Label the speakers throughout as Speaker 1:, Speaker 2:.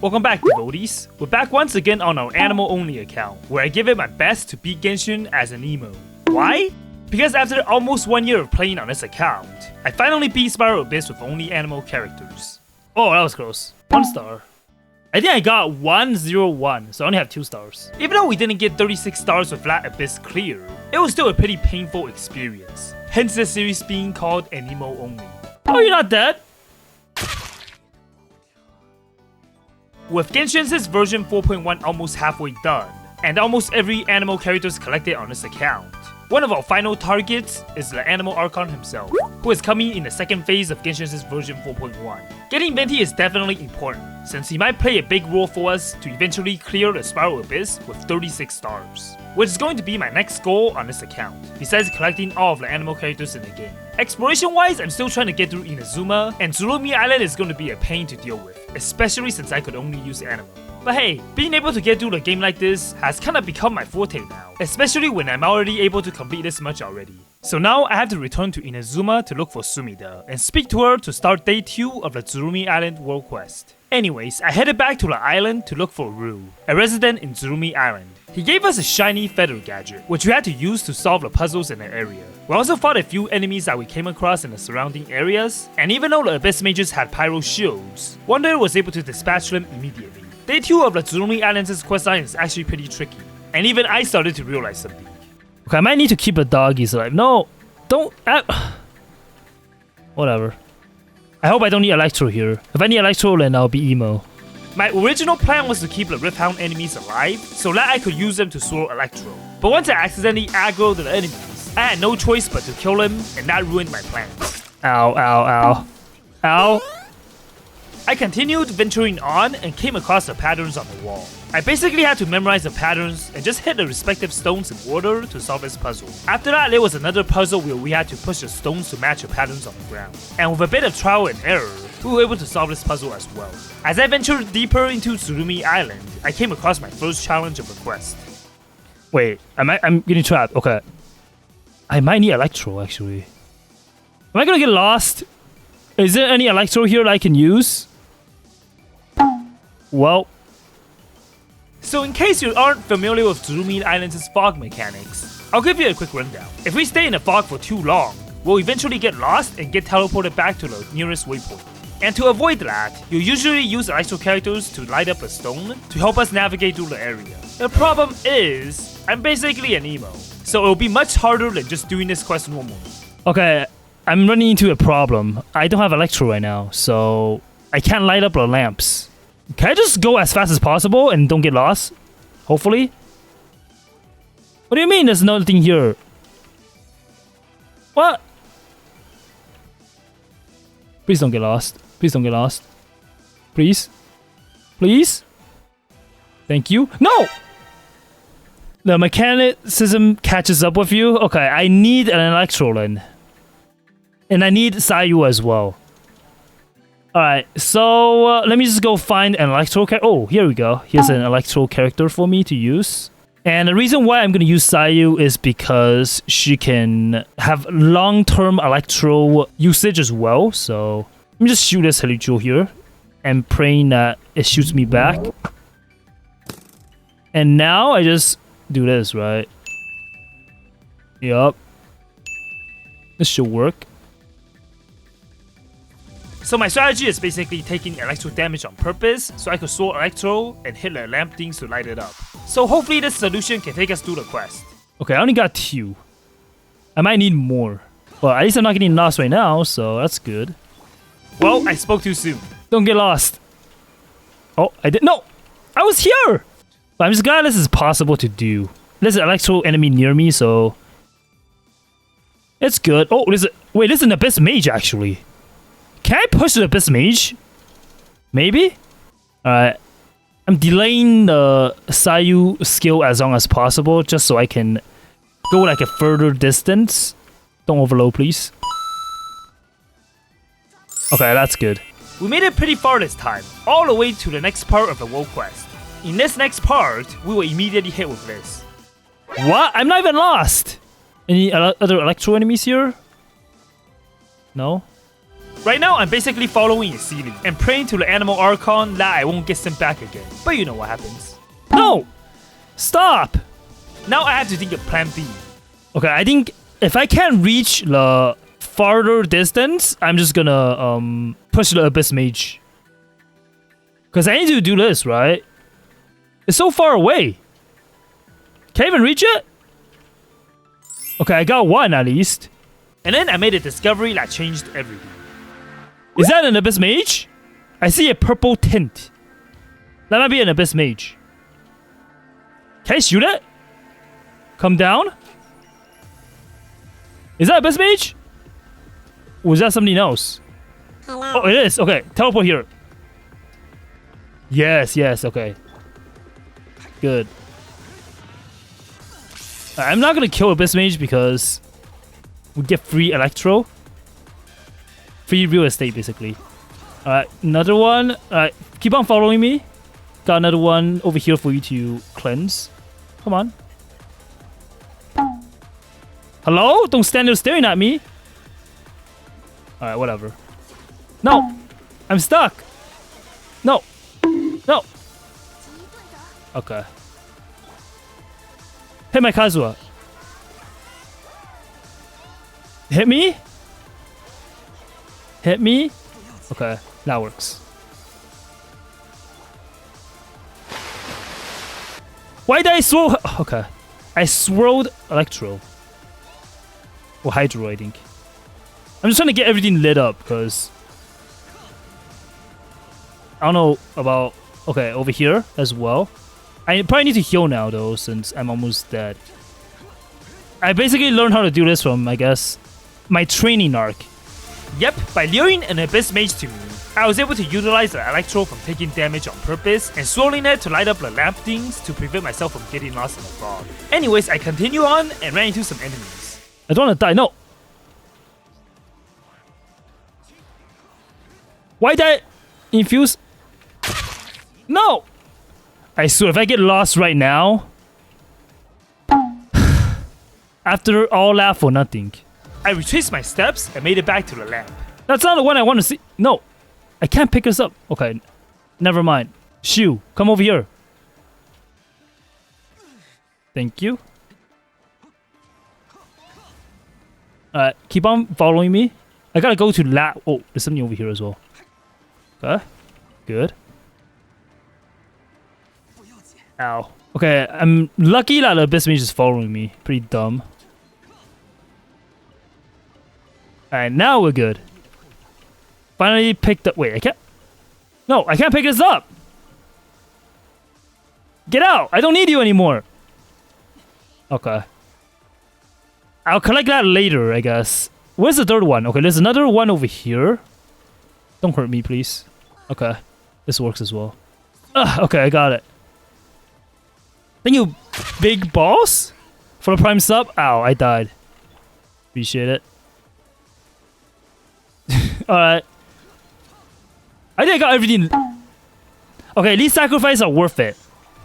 Speaker 1: Welcome back, devotees. We're back once again on our Anemo only account, where I give it my best to beat Genshin as an emo. Why? Because after almost 1 year of playing on this account, I finally beat Spiral Abyss with only Anemo characters. Oh, that was close. 1 star. I think I got 101, so I only have 2 stars. Even though we didn't get 36 stars with Flat Abyss clear, it was still a pretty painful experience. Hence the series being called Anemo only. Oh, you're not dead? With Genshin's version 4.1 almost halfway done, and almost every Anemo characters collected on this account, one of our final targets is the Anemo Archon himself, who is coming in the second phase of Genshin's version 4.1. Getting Venti is definitely important, since he might play a big role for us to eventually clear the Spiral Abyss with 36 stars, which is going to be my next goal on this account, besides collecting all of the Anemo characters in the game. Exploration wise, I'm still trying to get through Inazuma, and Tsurumi Island is going to be a pain to deal with, especially since I could only use Anemo. But hey, being able to get through the game like this has kinda become my forte now, especially when I'm already able to complete this much already. So now I have to return to Inazuma to look for Sumida, and speak to her to start day 2 of the Tsurumi Island world quest. Anyways, I headed back to the island to look for Rue, a resident in Tsurumi Island. He gave us a shiny feather gadget, which we had to use to solve the puzzles in the area. We also fought a few enemies that we came across in the surrounding areas, and even though the Abyss Mages had pyro shields, Wonder was able to dispatch them immediately. Day 2 of the Tsurumi Island's questline is actually pretty tricky, and even I started to realize something. Okay, I might need to keep the doggies alive. No, don't. Whatever. I hope I don't need Electro here. If I need Electro, then I'll be emo. My original plan was to keep the Rifthound enemies alive, so that I could use them to swirl Electro. But once I accidentally aggroed the enemies, I had no choice but to kill them, and that ruined my plans. Ow, ow, ow. Ow. I continued venturing on and came across the patterns on the wall. I basically had to memorize the patterns and just hit the respective stones in order to solve this puzzle. After that, there was another puzzle where we had to push the stones to match the patterns on the ground. And with a bit of trial and error, we were able to solve this puzzle as well. As I ventured deeper into Tsurumi Island, I came across my first challenge of the quest. Wait, I'm getting trapped. Okay. I might need Electro, actually. Am I gonna get lost? Is there any Electro here that I can use? Well. So in case you aren't familiar with Tsurumi Island's fog mechanics, I'll give you a quick rundown. If we stay in the fog for too long, we'll eventually get lost and get teleported back to the nearest waypoint. And to avoid that, you usually use Electro characters to light up a stone to help us navigate through the area. The problem is, I'm basically an emo, so it'll be much harder than just doing this quest normally. Okay, I'm running into a problem. I don't have Electro right now, so I can't light up the lamps. Can I just go as fast as possible and don't get lost? Hopefully. What do you mean there's nothing here? What? Please don't get lost. Please don't get lost. Please. Please. Thank you. No! The mechanicism catches up with you. Okay, I need an Electro then. And I need Sayu as well. Alright, so let me just go find an Electro character. Oh, here we go. Here's an Electro character for me to use. And the reason why I'm going to use Sayu is because she can have long-term Electro usage as well. So let me just shoot this Helicho here and praying that it shoots me back. And now I just do this, right? Yup. This should work. So my strategy is basically taking Electro damage on purpose, so I could sword Electro and hit the lamp things to light it up. So hopefully this solution can take us through the quest. Okay, I only got 2. I might need more. Well, at least I'm not getting lost right now, so that's good. Well, I spoke too soon. Don't get lost. Oh, I did. No! I was here! But I'm just glad this is possible to do. There's an Electro enemy near me, so it's good. Oh, wait, this is an Abyss Mage actually. Can I push the Abyss Mage? Maybe? Alright. I'm delaying the Sayu skill as long as possible, just so I can go like a further distance. Don't overload, please. Okay, that's good. We made it pretty far this time, all the way to the next part of the world quest. In this next part, we will immediately hit with this. What? I'm not even lost! Any other Electro enemies here? No? Right now, I'm basically following Isili and praying to the Anemo Archon that I won't get sent back again. But you know what happens. No! Stop! Now I have to think of plan B. Okay, I think if I can't reach the farther distance, I'm just gonna push the Abyss Mage. Because I need to do this, right? It's so far away. Can I even reach it? Okay, I got one at least. And then I made a discovery that changed everything. Is that an Abyss Mage? I see a purple tint. That might be an Abyss Mage. Can I shoot it? Come down? Is that Abyss Mage? Or is that something else? Hello. Oh, it is. Okay, teleport here. Yes, okay. Good. I'm not gonna kill Abyss Mage because we get free Electro. Free real estate, basically. Alright, another one. Alright, keep on following me. Got another one over here for you to cleanse. Come on. Hello? Don't stand there staring at me. Alright, whatever. No! I'm stuck! No! No! Okay. Hit my Kazuha. Hit me? Hit me? Okay, that works. Why did I swirl? Okay. I swirled Electro. Or Hydro, I think. I'm just trying to get everything lit up because I don't know about... Okay, over here as well. I probably need to heal now though since I'm almost dead. I basically learned how to do this from, I guess, my training arc. Yep, by luring an Abyss Mage to me, I was able to utilize the Electro from taking damage on purpose and swirling it to light up the lamp things to prevent myself from getting lost in the fog. Anyways, I continue on and ran into some enemies. I don't want to die, no! Why did I infuse? No! I swear, if I get lost right now... After all that for nothing. I retraced my steps and made it back to the lamp. That's not the one I want to see. No, I can't pick this up. Okay, never mind. Shu, come over here. Thank you. Keep on following me. I gotta go to lab. Oh, there's something over here as well. Okay, good. Ow. Okay, I'm lucky that the Abyss Mage is following me. Pretty dumb. Alright, now we're good. Finally picked up. Wait, I can't. No, I can't pick this up. Get out! I don't need you anymore. Okay. I'll collect that later, I guess. Where's the third one? Okay, there's another one over here. Don't hurt me, please. Okay. This works as well. Okay, I got it. Thank you, big boss, for the prime sub. Ow, I died. Appreciate it. Alright. I think I got everything. Okay, these sacrifices are worth it.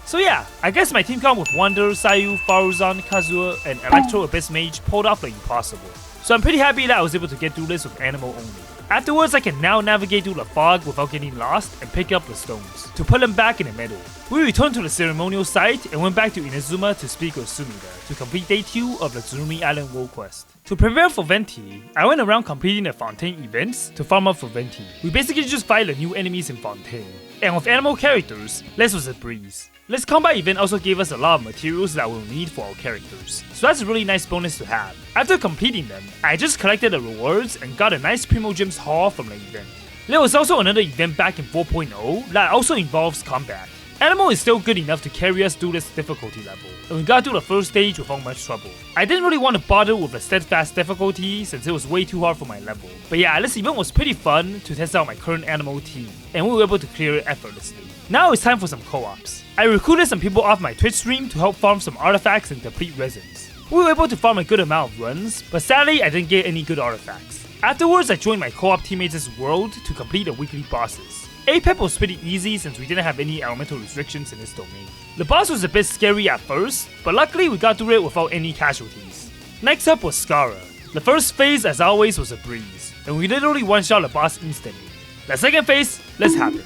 Speaker 1: So yeah, I guess my team comp with Wonder, Sayu, Faruzan, Kazuha, and Electro Abyss Mage pulled off the impossible. So I'm pretty happy that I was able to get through this with Anemo only. Afterwards, I can now navigate through the fog without getting lost and pick up the stones, to put them back in the middle. We returned to the ceremonial site and went back to Inazuma to speak with Sumida to complete day 2 of the Tsurumi Island World Quest. To prepare for Venti, I went around completing the Fontaine events to farm up for Venti. We basically just fight the new enemies in Fontaine. And with Anemo characters, this was a breeze. This combat event also gave us a lot of materials that we'll need for our characters, so that's a really nice bonus to have. After completing them, I just collected the rewards and got a nice Primo Gems haul from the event. There was also another event back in 4.0 that also involves combat. Anemo is still good enough to carry us through this difficulty level, and we got through the first stage without much trouble. I didn't really want to bother with the steadfast difficulty since it was way too hard for my level. But yeah, this event was pretty fun to test out my current Anemo team, and we were able to clear it effortlessly. Now it's time for some co-ops. I recruited some people off my Twitch stream to help farm some artifacts and deplete resins. We were able to farm a good amount of runs, but sadly I didn't get any good artifacts. Afterwards, I joined my co-op teammates' world to complete the weekly bosses. APEP was pretty easy since we didn't have any elemental restrictions in this domain. The boss was a bit scary at first, but luckily we got through it without any casualties. Next up was Skara. The first phase, as always, was a breeze. and we literally one-shot the boss instantly. The second phase, let's happen.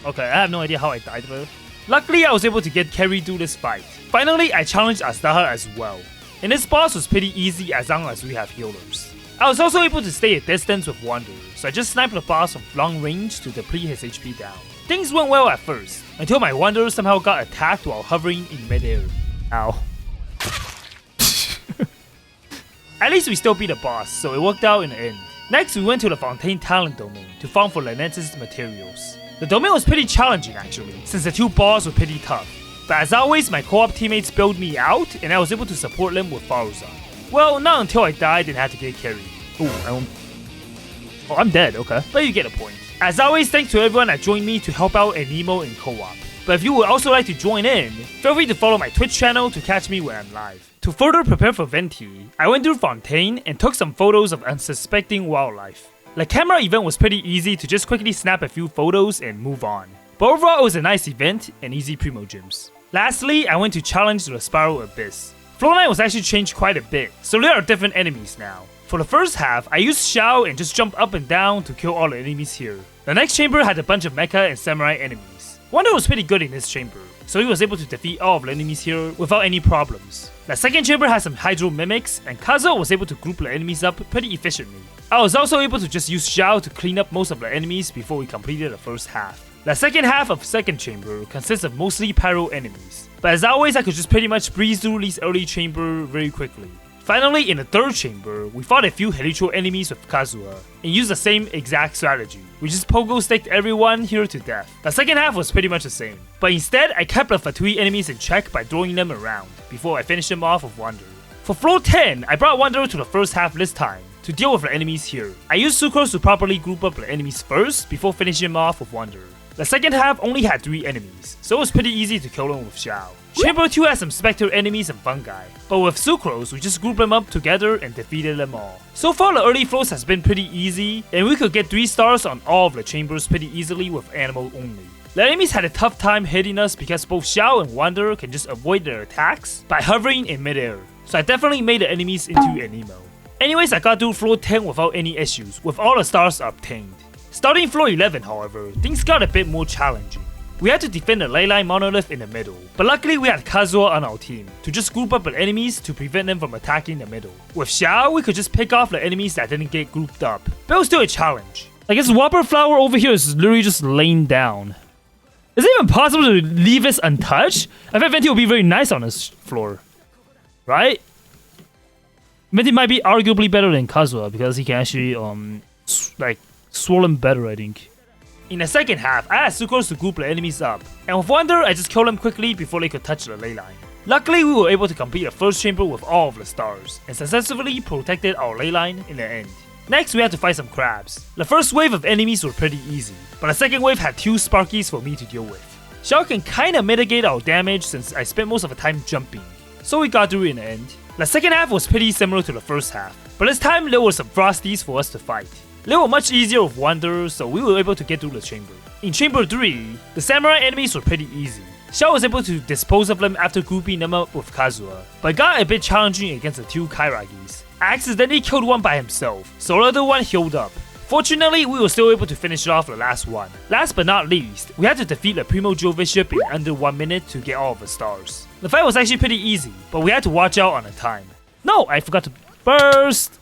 Speaker 1: Okay, I have no idea how I died though. Luckily, I was able to get carried through this fight. Finally, I challenged Astaha as well. And this boss was pretty easy as long as we have healers. I was also able to stay a distance with Wander, so I just sniped the boss from long range to deplete his HP down. Things went well at first, until my Wander somehow got attacked while hovering in midair. Ow. At least we still beat the boss, so it worked out in the end. Next, we went to the Fontaine Talent domain to farm for Lanensis materials. The domain was pretty challenging actually, since the two boss were pretty tough. But as always, my co-op teammates bailed me out, and I was able to support them with Faruza. Well, not until I died and had to get carried. Oh, I'm dead, okay. But you get a point. As always, thanks to everyone that joined me to help out Anemo in co-op. But if you would also like to join in, feel free to follow my Twitch channel to catch me when I'm live. To further prepare for Venti, I went through Fontaine and took some photos of unsuspecting wildlife. The camera event was pretty easy to just quickly snap a few photos and move on. But overall, it was a nice event and easy primo gyms. Lastly, I went to challenge the Spiral Abyss. Floor 9 was actually changed quite a bit, so there are different enemies now. For the first half, I used Xiao and just jumped up and down to kill all the enemies here. The next chamber had a bunch of mecha and samurai enemies. Wander was pretty good in this chamber, so he was able to defeat all of the enemies here without any problems. The second chamber had some Hydro Mimics, and Kazuo was able to group the enemies up pretty efficiently. I was also able to just use Xiao to clean up most of the enemies before we completed the first half. The second half of second chamber consists of mostly pyro enemies, but as always I could just pretty much breeze through these early chamber very quickly. Finally, in the third chamber, we fought a few Helitro enemies with Kazuha, and used the same exact strategy. We just pogo sticked everyone here to death. The second half was pretty much the same, but instead I kept the Fatui enemies in check by throwing them around, before I finished them off with Wander. For floor 10, I brought Wander to the first half this time, to deal with the enemies here. I used Sucrose to properly group up the enemies first, before finishing them off with Wander. The second half only had 3 enemies, so it was pretty easy to kill them with Xiao. Chamber 2 had some Spectre enemies and fungi, but with Sucrose, we just grouped them up together and defeated them all. So far, the early floors has been pretty easy, and we could get 3 stars on all of the chambers pretty easily with Anemo only. The enemies had a tough time hitting us because both Xiao and Wander can just avoid their attacks by hovering in midair, so I definitely made the enemies into Anemo. Anyways, I got through floor 10 without any issues, with all the stars obtained. Starting floor 11, however, things got a bit more challenging. We had to defend the Leyline monolith in the middle, but luckily we had Kazuha on our team to just group up the enemies to prevent them from attacking the middle. With Xiao, we could just pick off the enemies that didn't get grouped up, but it was still a challenge. Like this Whopper flower over here is literally just laying down. Is it even possible to leave this untouched? I bet Venti will be very nice on this floor, right? Venti might be arguably better than Kazuha because he can actually swirl them better, I think. In the second half, I had Sucrose to group the enemies up, and with Wander, I just killed them quickly before they could touch the ley line. Luckily, we were able to complete the first chamber with all of the stars, and successfully protected our ley line in the end. Next, we had to fight some crabs. The first wave of enemies were pretty easy, but the second wave had 2 Sparkies for me to deal with. Xiao can kinda mitigate our damage since I spent most of the time jumping, so we got through in the end. The second half was pretty similar to the first half, but this time there were some Frosties for us to fight. They were much easier with Wander, so we were able to get through the chamber. In chamber 3, the samurai enemies were pretty easy. Xiao was able to dispose of them after grouping them up with Kazuha, but it got a bit challenging against the 2 Kairagis. I accidentally killed one by himself, so the other one healed up. Fortunately, we were still able to finish off the last one. Last but not least, we had to defeat the Primo Jovis ship in under 1 minute to get all of the stars. The fight was actually pretty easy, but we had to watch out on the time. No, I forgot to burst!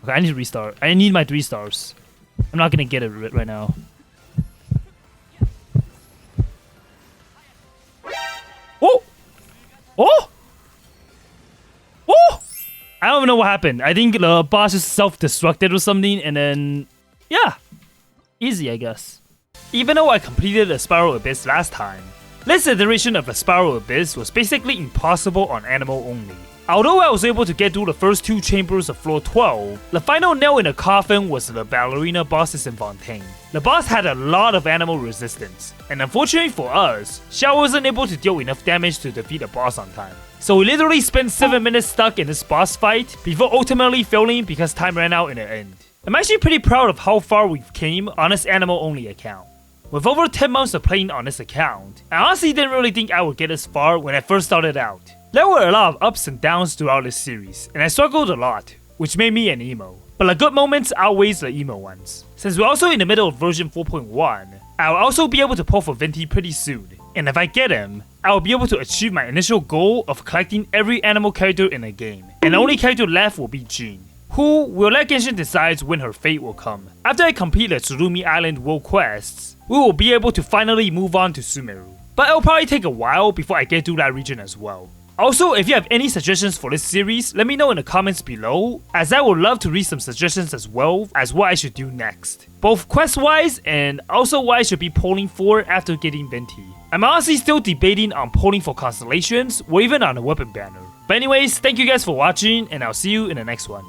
Speaker 1: Okay, I need to restart. I need my 3 stars. I'm not gonna get it right now. Oh! Oh! Oh! I don't even know what happened. I think the boss just self-destructed or something, and then... yeah. Easy, I guess. Even though I completed the Spiral Abyss last time, this iteration of the Spiral Abyss was basically impossible on Anemo only. Although I was able to get through the first 2 chambers of floor 12, the final nail in the coffin was the ballerina bosses in Fontaine. The boss had a lot of animal resistance, and unfortunately for us, Xiao wasn't able to deal enough damage to defeat the boss on time. So we literally spent 7 minutes stuck in this boss fight before ultimately failing because time ran out in the end. I'm actually pretty proud of how far we've came on this animal only account. With over 10 months of playing on this account, I honestly didn't really think I would get this far when I first started out. There were a lot of ups and downs throughout this series, and I struggled a lot. which made me an emo. But the good moments outweighs the emo ones. Since we're also in the middle of version 4.1, I'll also be able to pull for Venti pretty soon. And if I get him, I'll be able to achieve my initial goal of collecting every Anemo character in the game. And the only character left will be Jean, who will let Genshin decide when her fate will come. After I complete the Tsurumi Island world quests, we will be able to finally move on to Sumeru. But it'll probably take a while before I get to that region as well. Also, if you have any suggestions for this series, let me know in the comments below, as I would love to read some suggestions as well as what I should do next. Both quest-wise and also what I should be polling for after getting Venti. I'm honestly still debating on polling for constellations or even on a weapon banner. But anyways, thank you guys for watching and I'll see you in the next one.